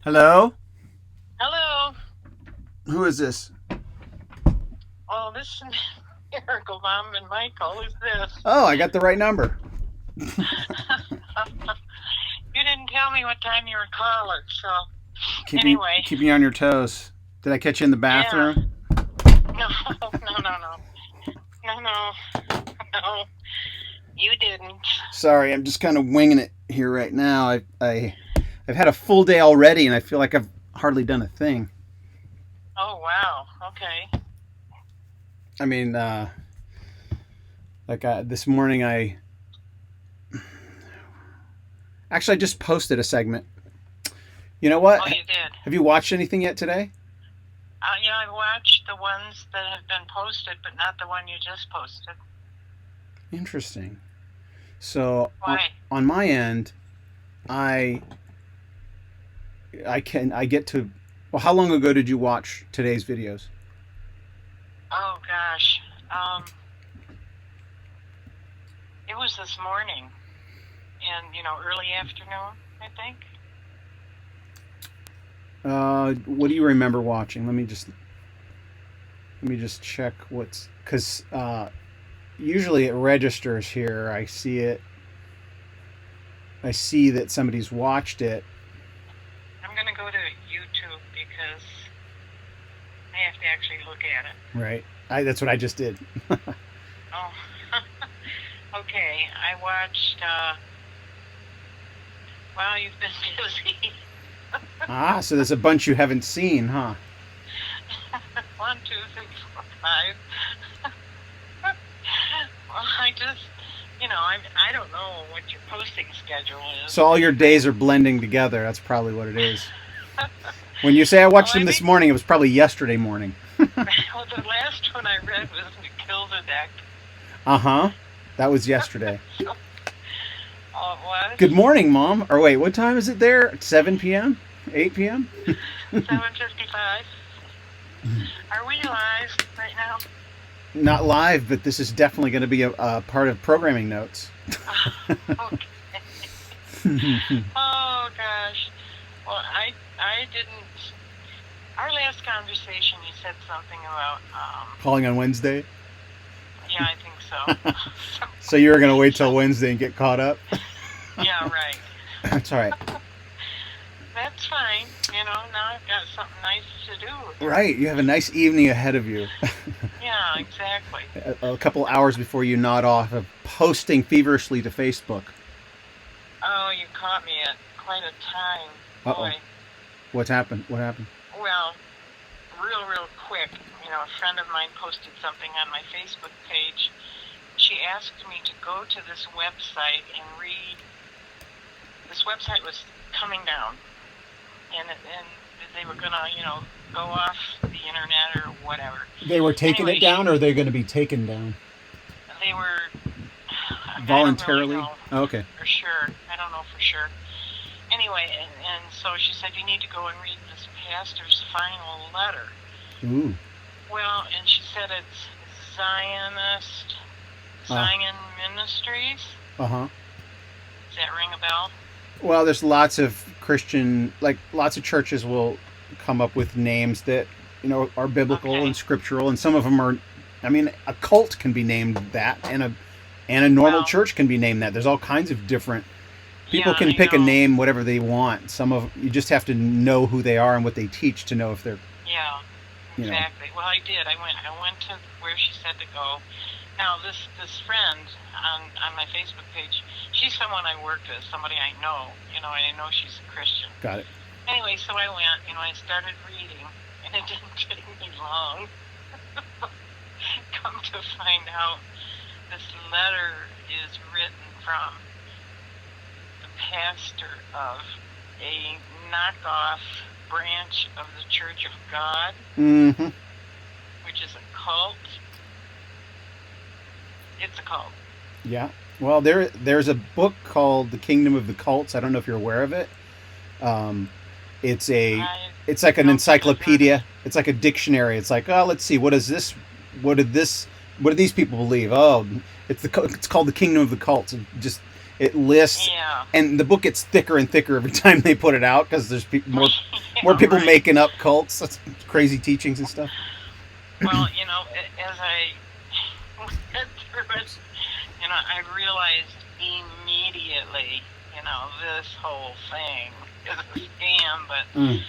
Hello? Hello. Who is this? Oh, this Miracle Mom and Michael is this. Oh, I got the right number. You didn't tell me what time you were calling, so Keep me anyway, keep me on your toes. Did I catch you in the yeah. bathroom? No, no. No. You didn't. Sorry, I'm just kind of winging it here right now. I've had a full day already, and I feel like I've hardly done a thing. Oh, wow. Okay. I mean, this morning I just posted a segment. You know Oh, what? you did. Have you watched anything yet today? Yeah, I watched the ones that have been posted, but not the one you just posted. Interesting. So Why? on my end, I I get to. Well, how long ago did you watch today's videos? Oh, gosh. It was this morning, and early afternoon, I think. What do you remember watching? Let me just check what's because usually it registers here. I see that somebody's watched it. I'm going to go to YouTube because I have to actually look at it. Right. That's what I just did. Oh, okay. I watched, wow, you've been busy. So there's a bunch you haven't seen, huh? One, two, three, four, five. Well, I don't know what your posting schedule is. So all your days are blending together. That's probably what it is. When you say I Well, watched them this morning, it was probably yesterday morning. well, the last one I read was the Kildedeck. Uh huh. That was yesterday. So, oh, it was Good morning, Mom. Or wait, what time is it there? 7 p.m.? 8 p.m.? 7:55. Are we live right now? Not live, but this is definitely going to be a part of programming notes. Okay. Oh gosh. Well, I didn't. Our last conversation, you said something about. Calling on Wednesday. Yeah, I think so. So, So you were going to wait so till Wednesday and get caught up? yeah, right. That's all right. That's fine. Now I've got something nice to do here. Right. You have a nice evening ahead of you. Yeah, exactly. A couple hours before you nod off of posting feverishly to Facebook. Oh, you caught me at quite a time, Uh oh. boy. What's happened? What happened? Well, real quick. A friend of mine posted something on my Facebook page. She asked me to go to this website and read. This website was coming down, and they were gonna, go off the internet or whatever. They were taking Anyway, it down, or they're going to be taken down they were. I don't really voluntarily. know Oh, okay. for sure. I don't know for sure. Anyway, and so she said you need to go and read this pastor's final letter. Ooh. Well, and she said it's Zionist Uh Zion Ministries. huh. Does that ring a bell? Well, there's lots of lots of churches will come up with names that are biblical Okay. and scriptural, and some of them are. I mean, a cult can be named that, and a normal Well, church can be named that. There's all kinds of different. yeah, People can I pick a know. name whatever they want. Some of you just have to know who they are and what they teach to know if they're Yeah, you know. exactly. Well, I did. I went to where she said to go. Now, this friend on my Facebook page, she's someone I worked with, somebody I know. And I know she's a Christian. Got it. Anyway, so I went. I started reading, and it didn't take me long. Come to find out, this letter is written from the pastor of a knockoff branch of the Church of God, Mm-hmm. which is a cult. It's a cult. Yeah. Well, there's a book called The Kingdom of the Cults. I don't know if you're aware of it. Um, it's a I it's like an don't think I've heard it. encyclopedia. It's like a dictionary. It's like, oh, let's see, what is this? What did this? What do these people believe? Oh, it's called The Kingdom of the Cults. It just It lists, Yeah. and the book gets thicker and thicker every time they put it out because there's more people Right. making up cults, that's crazy teachings and stuff. Well, as I went through it, I realized immediately, this whole thing is a scam, but Mm.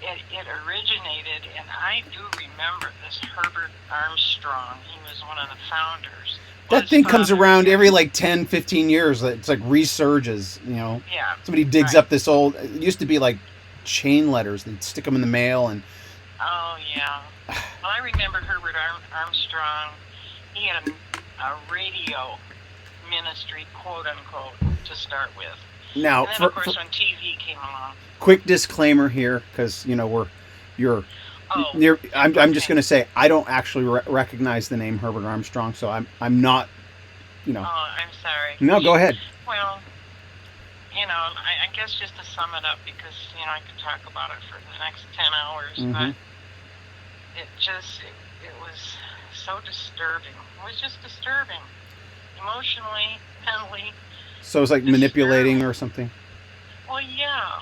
it originated, and I do remember this Herbert Armstrong. He was one of the founders. Well, That thing comes around every like 10, 15 years. It's like resurges, Yeah. Somebody digs Right. up this old, it used to be like chain letters. They'd stick them in the mail and. Oh, yeah. Well, I remember Herbert Armstrong. He had a radio ministry, quote unquote, to start with. Now, and then, of course, when TV came along. Quick disclaimer here, because I'm just going to say I don't actually recognize the name Herbert Armstrong, so I'm not. Oh, I'm sorry. No, go ahead. Well, I guess just to sum it up, because I could talk about it for the next 10 hours, but it was so disturbing. It was just disturbing, emotionally, mentally. So it's like manipulating or something. Well, yeah.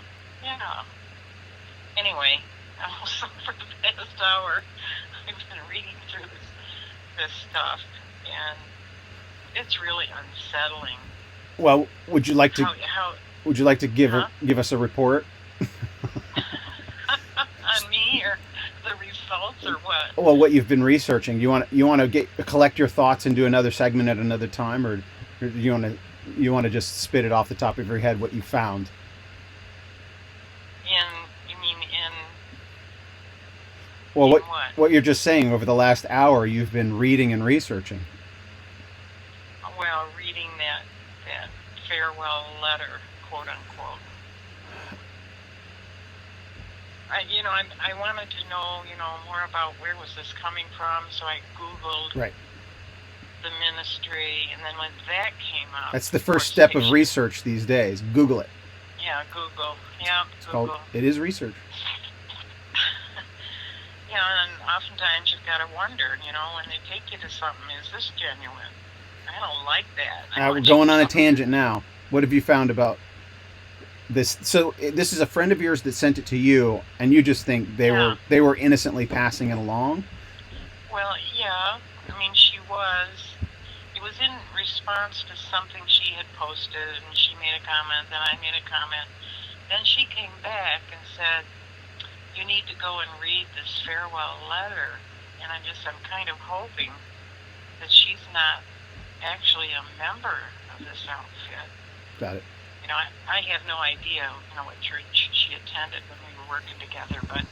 Anyway, so for the past hour, I've been reading through this stuff, and it's really unsettling. Well, would you like to give us a report on me, or the results, or what? Well, what you've been researching. You want to collect your thoughts and do another segment at another time, or you want to just spit it off the top of your head what you found? Well, what you're just saying, over the last hour you've been reading and researching. Well, reading that farewell letter, quote unquote. I wanted to know, more about where was this coming from, so I Googled the ministry, and then when that came up... That's the first step of research these days. Google it. Yeah, Google. Yeah, Google. It is research. And oftentimes you've got to wonder, when they take you to something, is this genuine? I don't like that. We're going on a tangent now. What have you found about this? So this is a friend of yours that sent it to you, and you just think they were innocently passing it along? Well, yeah. She was. It was in response to something she had posted, and she made a comment, then I made a comment. Then she came back and said, you need to go and read this farewell letter. And I'm kind of hoping that she's not actually a member of this outfit. Got it. I have no idea, what church she attended when we were working together, but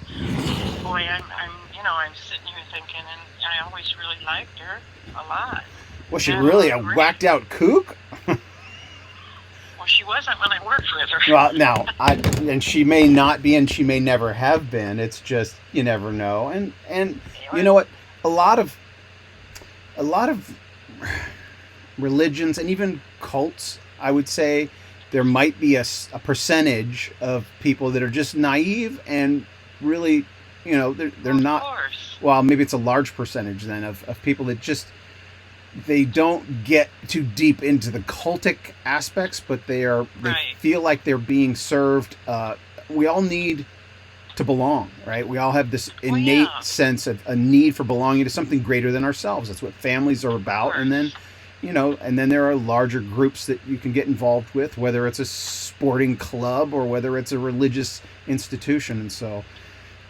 boy, I'm sitting here thinking, and I always really liked her a lot. Was she really a whacked out kook? Well, she wasn't when I worked with her. Well, now, and she may not be, and she may never have been. It's just, you never know. And you know what? A lot of religions and even cults, I would say, there might be a percentage of people that are just naive and really, they're not. Course. Well, maybe it's a large percentage then of people that just, they don't get too deep into the cultic aspects, but they feel like they're being served. We all need to belong, right? We all have this innate sense of a need for belonging to something greater than ourselves. That's what families are about. And then, and then there are larger groups that you can get involved with, whether it's a sporting club or whether it's a religious institution. And so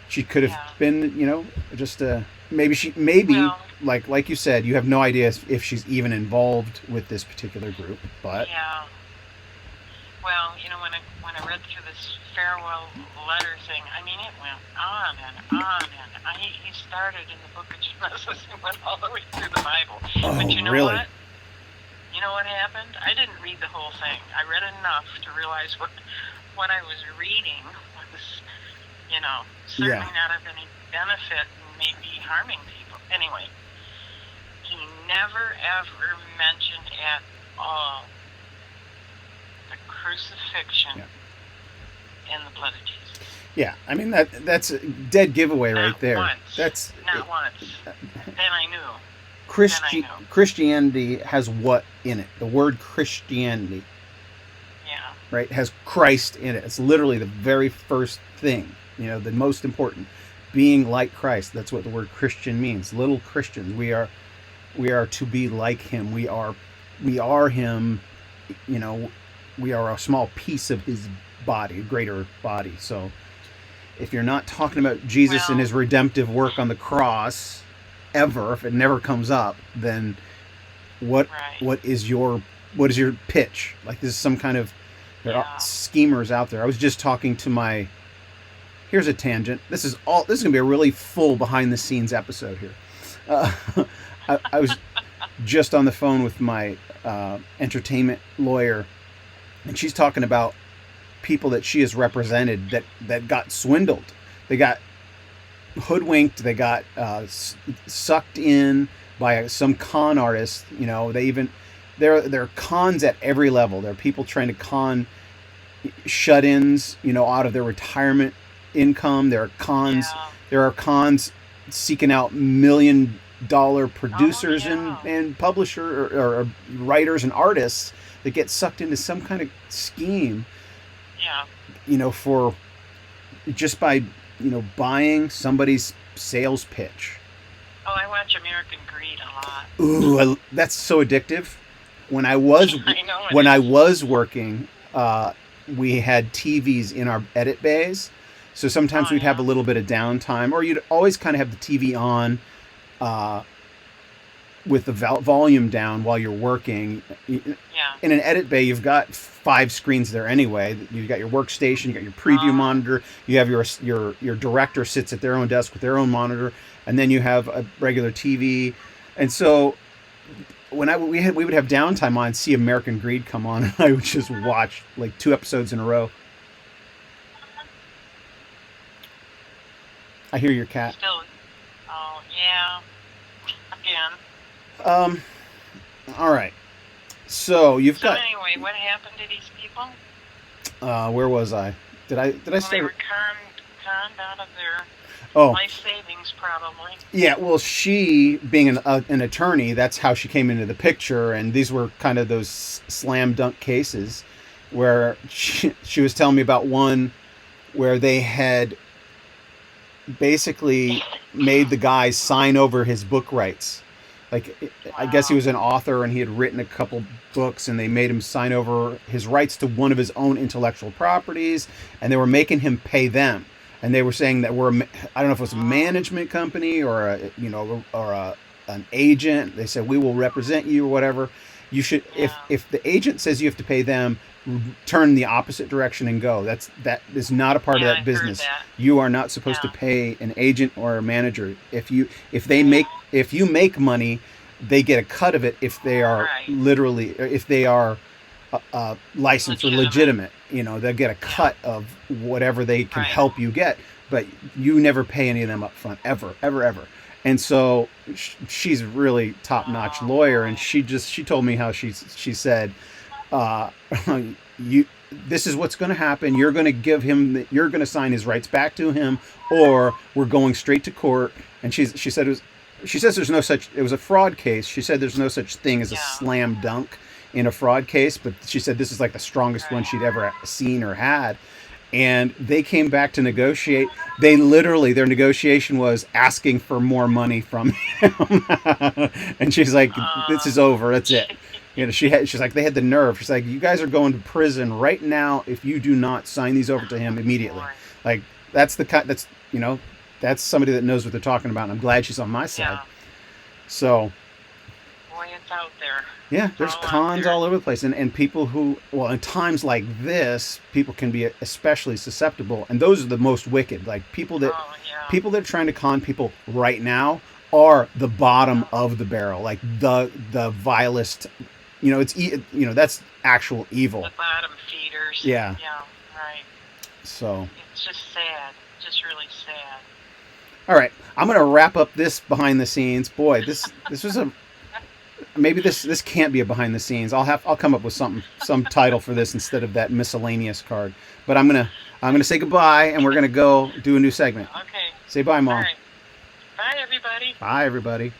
she could have been, just maybe like you said, you have no idea if she's even involved with this particular group, but well, when I read through this farewell letter thing, it went on and on, and he started in the book of Genesis and went all the way through the Bible. But you know really? What? You know what happened? I didn't read the whole thing. I read enough to realize what I was reading was, certainly not of any benefit and maybe harming people. Anyway, he never ever mentioned at all the crucifixion and the blood of Jesus. Yeah, that's a dead giveaway right there. Not once. Then I knew. Christianity has what in it? The word Christianity. right? It has Christ in it. It's literally the very first thing, the most important. Being like Christ. That's what the word Christian means. Little Christians. We are to be like him. We are him, we are a small piece of his body, a greater body. So if you're not talking about Jesus and his redemptive work on the cross ever, if it never comes up, then what what is your pitch? Like, this is some kind of, there are schemers out there. I was just talking to here's a tangent. This is gonna be a really full behind the scenes episode here. I was just on the phone with my entertainment lawyer, and she's talking about people that she has represented that got swindled. They got hoodwinked. They got sucked in by some con artist. There are cons at every level. There are people trying to con shut-ins, out of their retirement income. There are cons. Yeah. There are cons seeking out $1 million producers and publisher or writers and artists that get sucked into some kind of scheme. Yeah. For just by buying somebody's sales pitch. Oh, I watch American Greed a lot. Ooh, that's so addictive. When I was I was working, we had TVs in our edit bays, so sometimes we'd have a little bit of downtime, or you'd always kind of have the TV on, with the volume down while you're working. In an edit bay, you've got 5 screens there anyway. You've got your workstation, you got your preview monitor, you have your director sits at their own desk with their own monitor, and then you have a regular TV. And so when we would have downtime on, see American Greed come on, and I would just watch like 2 episodes in a row. I hear your cat. Still, oh yeah, again. All right. So you've got. Anyway, what happened to these people? Where was I? Did I They were conned out of their life savings, probably. Yeah. Well, she, being an attorney, that's how she came into the picture, and these were kind of those slam dunk cases where she was telling me about one where they had basically made the guy sign over his book rights. Like, I guess he was an author and he had written a couple books, and they made him sign over his rights to one of his own intellectual properties, and they were making him pay them. And they were saying that I don't know if it was a management company or an agent. They said, we will represent you or whatever. You should, if the agent says you have to pay them, turn the opposite direction and go. That is not a part of that business. You are not supposed to pay an agent or a manager. If you make money, they get a cut of it if they are licensed or legitimate. They'll get a cut of whatever they can help you get, but you never pay any of them up front, ever. And so she's a really top-notch lawyer, and she told me how she said, this is what's going to happen. You're going to sign his rights back to him, or we're going straight to court. And she says there's no such. It was a fraud case. She said there's no such thing as a slam dunk in a fraud case, but she said this is like the strongest one she'd ever seen or had. And they came back to negotiate. Their negotiation was asking for more money from him. And she's like, this is over. That's it. She's like, they had the nerve. She's like, you guys are going to prison right now if you do not sign these over to him immediately. Like, that's somebody that knows what they're talking about. And I'm glad she's on my side. So, boy, it's out there. Yeah, there's cons all over the place. And people who, in times like this, people can be especially susceptible. And those are the most wicked. Like, people that are trying to con people right now are the bottom of the barrel. Like, the vilest, that's actual evil. The bottom feeders. Yeah. Yeah, right. So. It's just sad. Just really sad. All right. I'm going to wrap up this behind the scenes. Boy, this was maybe this can't be a behind the scenes. I'll come up with some title for this instead of that miscellaneous card. But I'm gonna say goodbye, and we're gonna go do a new segment. Okay. Say bye, Mom. All right. Bye, everybody. Bye, everybody.